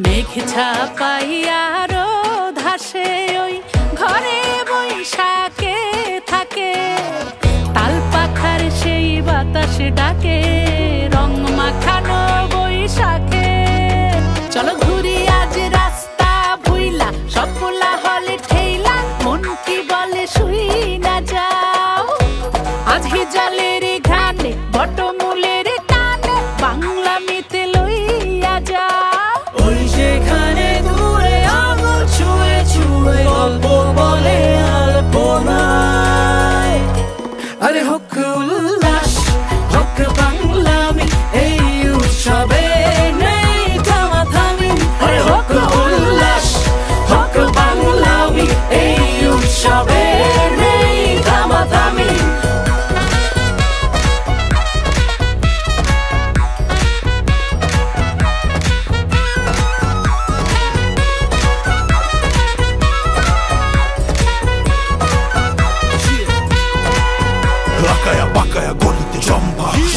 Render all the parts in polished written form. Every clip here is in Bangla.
মেঘ ছাপাইয়া রোদ হাসে ওই ঘরে বৈশাখে থাকে, তাল পাখার সেই বাতাসে ডাকে রং মাখানো বৈশাখে। চলো ঘুরি আজ রাস্তা ভুইলা, সব পোলা হলে ঠেইলা, মন কি বলে শুই না যাও। আজ হিজালের ঘানে বটমূলের টানে বাংলা মিতে লইয়া যাও। ওই সেখানে দূরে আঙুল ছুঁয়ে ছুঁয়ে গল্প বলে আলপনায়। আরে হোক উল্লাস হোক বাংলামি, এই উৎসবে নেই থামাথামি। আরে হোক উল্লাস হোক বাংলামি, এই উৎসবে নেই থামাথামি।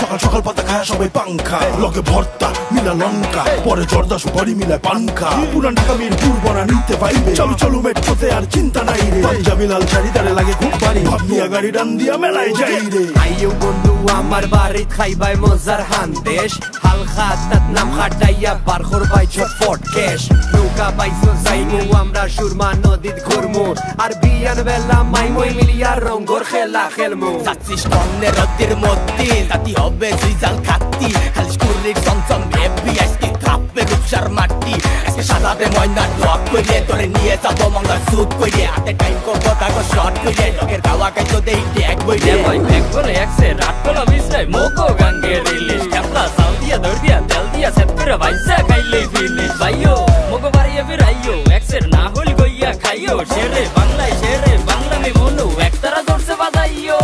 সকাল সকাল পাতা খায় সবাই পাংখা, লগে ভর্তা মিলা লঙ্কা, পরে জর্দা সুপারি মিলায় পানখা। পুরান ঢাকা মিরপুর বনা নিতে পাইবে, চলো চলো মেট্রোতে আর চিন্তা নাই রে। পাঞ্জাবি লাল শাড়ি তারে লাগে খুব ভারী, ভাবিয়া গাড়ি ডান দিয়া মেলায় যাই রে। আইও বন্ধু আমার বাড়িত খাইবাই মজার হান্দেশ, হালকা তাত নাম খাটাইয়া বার করবাই ঝটফট কেশ। নৌকা বাইছো যাইমু আমরা সুরমা নদীত ঘুরমু, আর বিয়ান বেলা মাইমই মিলিয়া রঙ্গর খেলা খেলমু। যাচ্ছিস কন্যে রতির মধ্যে জাতি হবে সুইজাল খাতি, খালিশ কুরির চমচম এফবি আজকে কাঁপবে রূপসার মাটি। আজকে সাজাবে ময়না ডক কইরে তোরে নিয়ে যাবো মঙ্গল সুট কইরে, হাতে টাইম করবো তাকে শর্ট কইরে, লোকের গাওয়া গাইতো দেই ট্যাগ বইরে। মই ব্যাক করে একসে রাত কলা মিশাই মোকো গাঙ্গে রিলিজ, ক্যাপলা সাউ দিয়া দৌড় দিয়া তেল দিয়া সেট করে ভাইসা খাইলে ফিনিশ। ভাইও মোকো বাড়িয়ে ফিরাইও একসের না হল গইয়া খাইও, শেরে বাংলায় শেরে বাংলামি মনু একতারা জোরসে বাজাইও।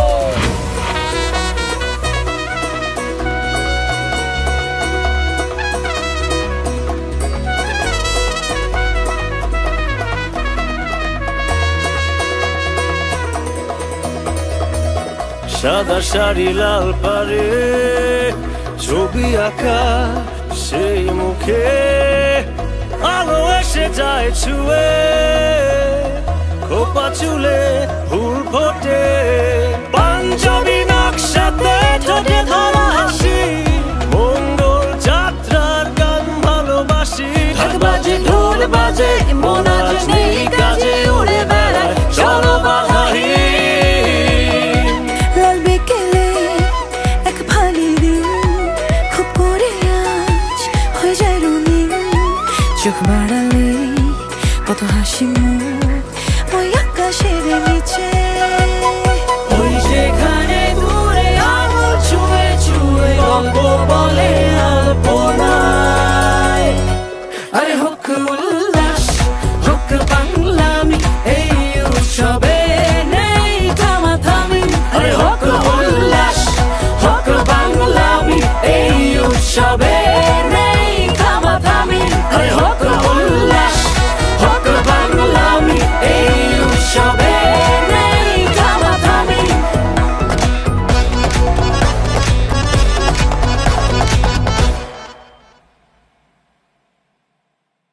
সাদা শাড়ি লাল পারে ছবি আঁকা, সেই মুখে আলো এসে যায় ছুঁয়ে, খোপা চুলে ফুল ফোটে, পাঞ্জাবি নকশাতে ঠোঁটে ধরা হাসি, মঙ্গল যাত্রার গান ভালোবাসি। ঢাক বাজে ঢোল বাজে মন আজ নেই কাজে, উড়ে বেড়ায় চলো বাধাহীন। চোখ বাড়ালে কত হাসি মুখ ওই আকাশের নিচে। ওই সেখানে দূরে আঙুল ছুঁয়ে ছুঁয়ে গল্প বলে আলপনায়। আরে হোক